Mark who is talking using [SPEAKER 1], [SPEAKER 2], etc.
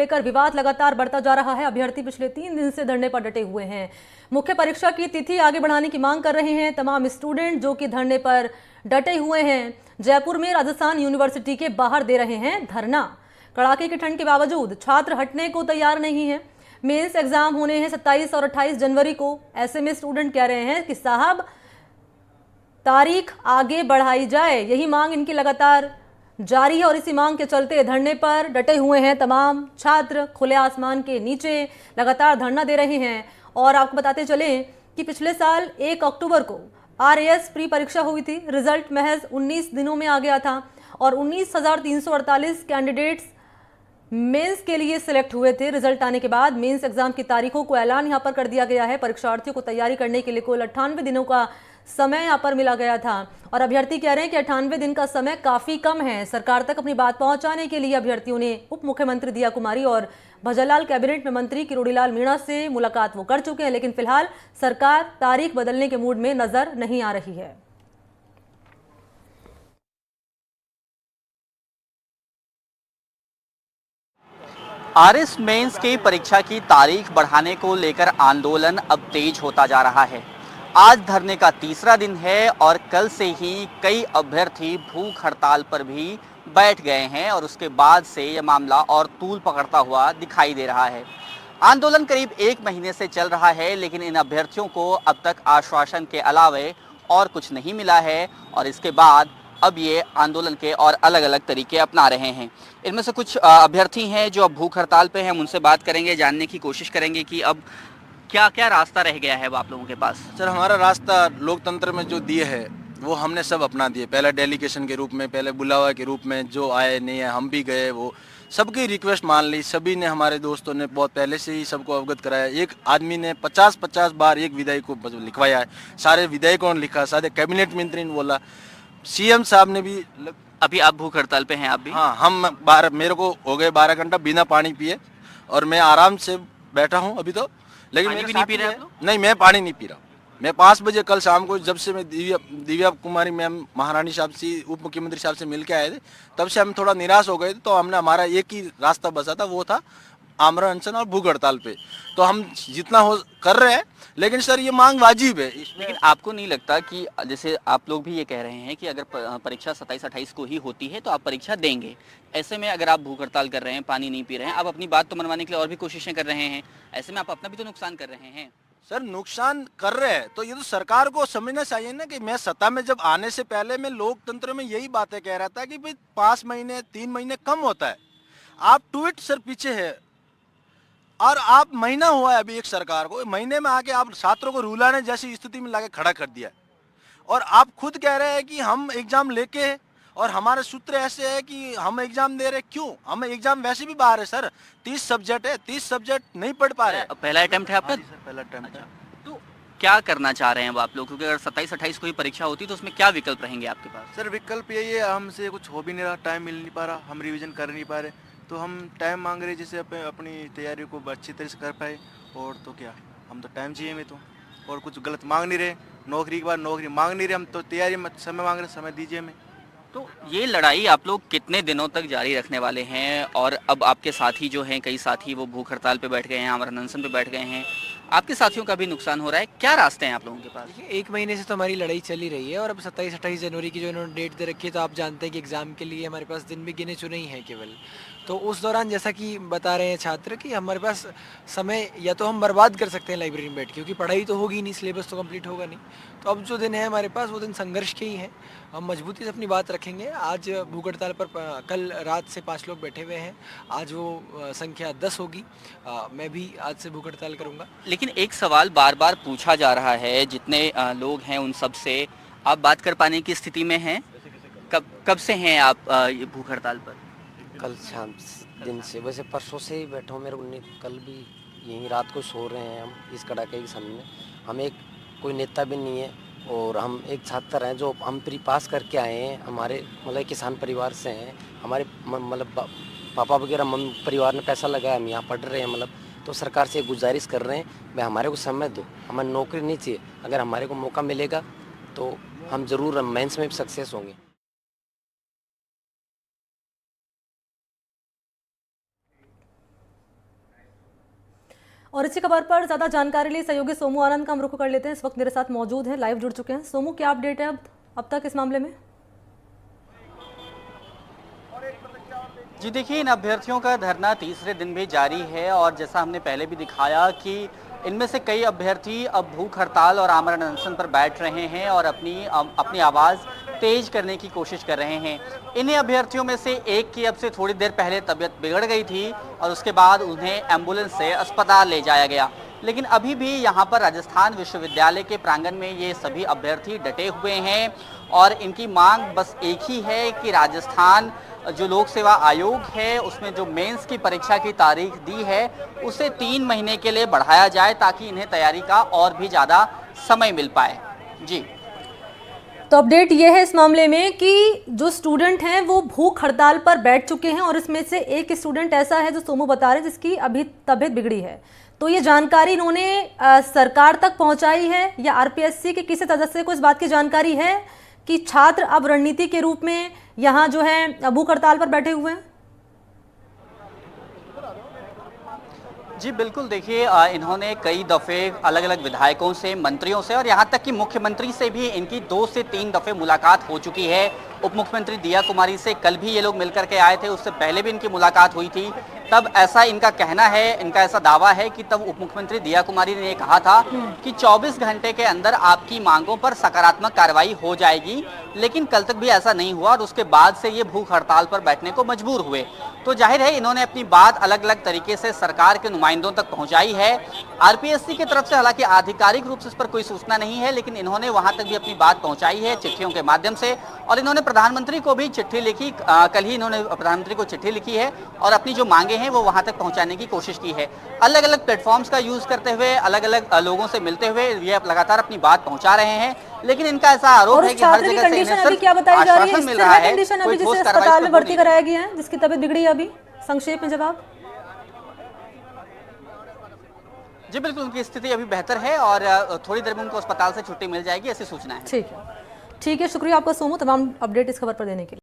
[SPEAKER 1] लेकर विवाद लगातार बढ़ता जा रहा है। अभ्यर्थी पिछले 3 दिन से धरने पर डटे हुए हैं। मुख्य परीक्षा की तिथि आगे बढ़ाने की मांग कर रहे हैं तमाम स्टूडेंट जो कि धरने पर डटे हुए हैं। जयपुर में राजस्थान यूनिवर्सिटी के बाहर दे रहे हैं धरना। कड़ाके की ठंड के बावजूद छात्र हटने को तैयार नहीं है। मेंस एग्जाम होने हैं 27 और 28 जनवरी को। ऐसे में स्टूडेंट कह रहे हैं कि साहब तारीख आगे बढ़ाई जाए। यही मांग इनकी लगातार जारी है और इसी मांग के चलते धरने पर डटे हुए हैं तमाम छात्र। खुले आसमान के नीचे लगातार धरना दे रहे हैं। और आपको बताते चलें कि पिछले साल 1 अक्टूबर को RAS प्री परीक्षा हुई थी। रिजल्ट महज 19 दिनों में आ गया था और 19,348 कैंडिडेट्स मेंस के लिए सिलेक्ट हुए थे। रिजल्ट आने के बाद मेंस एग्जाम की तारीखों को ऐलान यहां पर कर दिया गया है। परीक्षार्थियों को तैयारी करने के लिए कुल 98 दिनों का समय यहां पर मिला गया था और अभ्यर्थी कह रहे हैं कि 98 दिन का समय काफी कम है। सरकार तक अपनी बात पहुंचाने के लिए अभ्यर्थियों ने उप मुख्यमंत्री दिया कुमारी और भजनलाल कैबिनेट में मंत्री किरोड़ीलाल मीणा से मुलाकात वो कर चुके हैं, लेकिन फिलहाल सरकार तारीख बदलने के मूड में नजर नहीं आ रही है।
[SPEAKER 2] RS मेंस की परीक्षा की तारीख बढ़ाने को लेकर आंदोलन अब तेज होता जा रहा है। आज धरने का तीसरा दिन है और कल से ही कई अभ्यर्थी भूख हड़ताल पर भी बैठ गए हैं और उसके बाद से यह मामला और तूल पकड़ता हुआ दिखाई दे रहा है। आंदोलन करीब 1 महीने से चल रहा है, लेकिन इन अभ्यर्थियों को अब तक आश्वासन के अलावे और कुछ नहीं मिला है और इसके बाद अब ये आंदोलन के और अलग अलग तरीके अपना रहे हैं। इनमें से कुछ अभ्यर्थी हैं जो अब भूख हड़ताल पे हैं। हम उनसे बात करेंगे, जानने की कोशिश करेंगे कि अब क्या क्या रास्ता रह गया है वो आप लोगों के पास।
[SPEAKER 3] सर, हमारा रास्ता लोकतंत्र में जो दिए है वो हमने सब अपना दिए। पहले डेलीगेशन के रूप में, पहले बुलावा के रूप में, जो आए नहीं है हम भी गए, वो सबकी रिक्वेस्ट मान ली। सभी ने, हमारे दोस्तों ने बहुत पहले से ही सबको अवगत कराया। एक आदमी ने 50-50 बार एक विधायक को लिखवाया है। सारे विधायकों ने लिखा, सारे कैबिनेट मंत्री ने बोला, CM साहब ने भी।
[SPEAKER 2] अभी आप भूख हड़ताल पे हैं? आप भी?
[SPEAKER 3] हाँ, मेरे को हो गए 12 घंटा बिना पानी पिए और मैं आराम से बैठा हूँ अभी तो। लेकिन
[SPEAKER 2] पानी भी नहीं पी रहे आप लोग?
[SPEAKER 3] नहीं, मैं पानी नहीं पी रहा। मैं 5 बजे कल शाम को, जब से मैं दिव्या कुमारी मैम, महारानी साहब से, उप मुख्यमंत्री साहब से मिल के आए थे, तब से हम थोड़ा निराश हो गए थे। तो हमने, हमारा एक ही रास्ता बचा था, वो था आमरण अनशन और भूख हड़ताल पे। तो हम जितना हो कर रहे हैं, लेकिन सर ये मांग वाजिब है।
[SPEAKER 2] लेकिन आपको नहीं लगता कि जैसे आप लोग भी ये कह रहे हैं कि अगर परीक्षा 27-28 को ही होती है तो आप परीक्षा देंगे, ऐसे में अगर आप भूख हड़ताल कर रहे हैं, पानी नहीं पी रहे हैं, आप अपनी बात तो मनवाने के लिए और भी कोशिशें कर रहे हैं, ऐसे में आप अपना भी तो नुकसान कर रहे हैं।
[SPEAKER 3] सर, नुकसान कर रहे हैं तो ये तो सरकार को समझना चाहिए ना कि मैं सत्ता में जब आने से पहले मैं लोकतंत्र में यही बातें कह रहा था कि भाई 5 महीने 3 महीने कम होता है। आप ट्वीट सर पीछे है और आप महीना हुआ है अभी एक सरकार को, महीने में आके आप छात्रों को रुलाने जैसी स्थिति में लाके खड़ा कर दिया। और आप खुद कह रहे हैं कि हम एग्जाम लेके, और हमारे सूत्र ऐसे है कि हम एग्जाम दे रहे। क्यों? हम एग्जाम वैसे भी बाहर है सर। 30 सब्जेक्ट है, 30 सब्जेक्ट नहीं पढ़ पा रहे।
[SPEAKER 2] पहला अटेम्प्ट है आपका?
[SPEAKER 3] पहला अटेम्प्ट है।
[SPEAKER 2] तो क्या करना चाह रहे हैं वो आप लोग, क्योंकि अगर 27-28 को ही परीक्षा होती तो उसमें क्या विकल्प रहेंगे आपके पास?
[SPEAKER 4] सर, विकल्प यही है, हमसे कुछ हो भी नहीं रहा, टाइम मिल नहीं पा रहा, हम रिवीजन कर नहीं पा रहे, तो हम टाइम मांग रहे जिससे अपनी तैयारी को अच्छी तरह से कर पाए। और तो क्या, हम तो टाइम चाहिए में, तो और कुछ गलत मांग नहीं रहे। नौकरी के बाद नौकरी मांग नहीं रहे, हम तो तैयारी में समय मांग रहे, समय दीजिए हमें।
[SPEAKER 2] तो ये लड़ाई आप लोग कितने दिनों तक जारी रखने वाले हैं? और अब आपके साथी जो हैं, कई साथी वो भूख हड़ताल पे बैठ गए हैं, आमरण अनशन पे बैठ गए हैं, आपके साथियों का भी नुकसान हो रहा है। क्या रास्ते हैं आप लोगों के पास?
[SPEAKER 5] देखिए, 1 महीने से तो हमारी लड़ाई चल ही रही है और अब 27-28 जनवरी की जो इन्होंने डेट दे रखी है, तो आप जानते हैं कि एग्ज़ाम के लिए हमारे पास दिन भी गिने चुने ही हैं केवल। तो उस दौरान जैसा कि बता रहे हैं छात्र कि हमारे पास समय या तो हम बर्बाद कर सकते हैं लाइब्रेरी में बैठ के, क्योंकि पढ़ाई तो होगी नहीं, सिलेबस तो कंप्लीट होगा नहीं। तो अब जो दिन है हमारे पास, वो दिन संघर्ष के ही हैं। हम मजबूती से अपनी बात रखेंगे। आज भूख हड़ताल पर कल रात से 5 लोग बैठे हुए हैं, आज वो संख्या 10 होगी। मैं भी आज से भूख हड़ताल करूँगा।
[SPEAKER 2] लेकिन एक सवाल बार बार पूछा जा रहा है, जितने लोग हैं उन सब से आप बात कर पाने की स्थिति में हैं? कब से हैं आप ये भूख हड़ताल पर?
[SPEAKER 6] कल शाम दिन से, वैसे परसों से ही बैठा हूँ। मेरे को कल भी यहीं रात को सो रहे हैं हम इस कड़ाके के सामने। हम एक कोई नेता भी नहीं है और हम एक छात्र हैं जो हम प्री पास करके आए हैं। हमारे मतलब किसान परिवार से हैं। हमारे मतलब पापा वगैरह परिवार ने पैसा लगाया, हम यहाँ पढ़ रहे हैं। मतलब तो सरकार से गुजारिश कर रहे हैं, भाई हमारे को समय दो, हमें नौकरी नहीं चाहिए। अगर हमारे को मौका मिलेगा तो हम ज़रूर मेंस में भी सक्सेस होंगे।
[SPEAKER 1] और इसी खबर पर ज्यादा जानकारी लिए सहयोगी सोमू आनंद का हम रुख कर लेते हैं। इस वक्त मेरे साथ मौजूद हैं, लाइव जुड़ चुके हैं। सोमू, क्या अपडेट है अब तक इस मामले में?
[SPEAKER 2] जी देखिए, इन अभ्यर्थियों का धरना तीसरे दिन भी जारी है और जैसा हमने पहले भी दिखाया कि इनमें से कई अभ्यर्थी अब भूख हड़ताल और आमरण अनशन पर बैठ रहे हैं और अपनी आवाज़ तेज करने की कोशिश कर रहे हैं। इन्हीं अभ्यर्थियों में से एक की अब से थोड़ी देर पहले तबीयत बिगड़ गई थी और उसके बाद उन्हें एम्बुलेंस से अस्पताल ले जाया गया, लेकिन अभी भी यहाँ पर राजस्थान विश्वविद्यालय के प्रांगण में ये सभी अभ्यर्थी डटे हुए हैं और इनकी मांग बस एक ही है कि राजस्थान जो लोक सेवा आयोग है उसमें जो मेंस की परीक्षा की तारीख दी है उसे 3 महीने के लिए बढ़ाया जाए ताकि इन्हें तैयारी का और भी ज़्यादा समय मिल पाए। जी,
[SPEAKER 1] तो अपडेट ये है इस मामले में कि जो स्टूडेंट हैं वो भूख हड़ताल पर बैठ चुके हैं और इसमें से एक स्टूडेंट ऐसा है जो सोमू बता रहे हैं जिसकी अभी तबीयत बिगड़ी है। तो ये जानकारी इन्होंने सरकार तक पहुंचाई है या आरपीएससी के किसी सदस्य को इस बात की जानकारी है कि छात्र अब रणनीति के रूप में यहाँ जो है भूख हड़ताल पर बैठे हुए हैं?
[SPEAKER 2] जी बिल्कुल, देखिए इन्होंने कई दफ़े अलग अलग विधायकों से, मंत्रियों से और यहाँ तक कि मुख्यमंत्री से भी इनकी 2 से 3 दफ़े मुलाकात हो चुकी है। उप मुख्यमंत्री दिया कुमारी से कल भी ये लोग मिलकर के आए थे, उससे पहले भी इनकी मुलाकात हुई थी। तब ऐसा इनका कहना है, इनका ऐसा दावा है कि तब उप मुख्यमंत्री दिया कुमारी ने कहा था कि 24 घंटे के अंदर आपकी मांगों पर सकारात्मक कार्रवाई हो जाएगी, लेकिन कल तक भी ऐसा नहीं हुआ और उसके बाद से ये भूख हड़ताल पर बैठने को मजबूर हुए। तो जाहिर है इन्होंने अपनी बात अलग अलग तरीके से सरकार के नुमाइंदों तक पहुंचाई है। आरपीएससी की तरफ से हालांकि आधिकारिक रूप से इस पर कोई सूचना नहीं है, लेकिन इन्होंने वहां तक भी अपनी बात पहुंचाई है चिट्ठियों के माध्यम से और इन्होंने प्रधानमंत्री को भी चिट्ठी लिखी। कल ही इन्होंने प्रधानमंत्री को चिट्ठी लिखी है और अपनी जो मांगे हैं वो वहां तक पहुंचाने की कोशिश की है। अलग अलग प्लेटफॉर्म्स का यूज करते हुए, अलग अलग लोगों से मिलते हुए ये लगातार अपनी बात पहुंचा रहे हैं, लेकिन इनका ऐसा आरोप है कि हर जगह से इन्हें सिर्फ
[SPEAKER 1] क्या बताई जा रही है?
[SPEAKER 2] मिल रहा है,
[SPEAKER 1] कंडीशन अभी
[SPEAKER 2] कोई ठोस
[SPEAKER 1] जिसे
[SPEAKER 2] कार्रवाई
[SPEAKER 1] अस्पताल में भर्ती
[SPEAKER 2] नहीं।
[SPEAKER 1] कराया गया है, जिसकी तबीयत बिगड़ी है, अभी संक्षेप में जवाब।
[SPEAKER 2] जी बिल्कुल, उनकी स्थिति अभी बेहतर है और थोड़ी देर में उनको अस्पताल से छुट्टी मिल जाएगी, ऐसी सूचना है।
[SPEAKER 1] ठीक है, शुक्रिया आपका सोमू तमाम अपडेट इस खबर पर देने के लिए।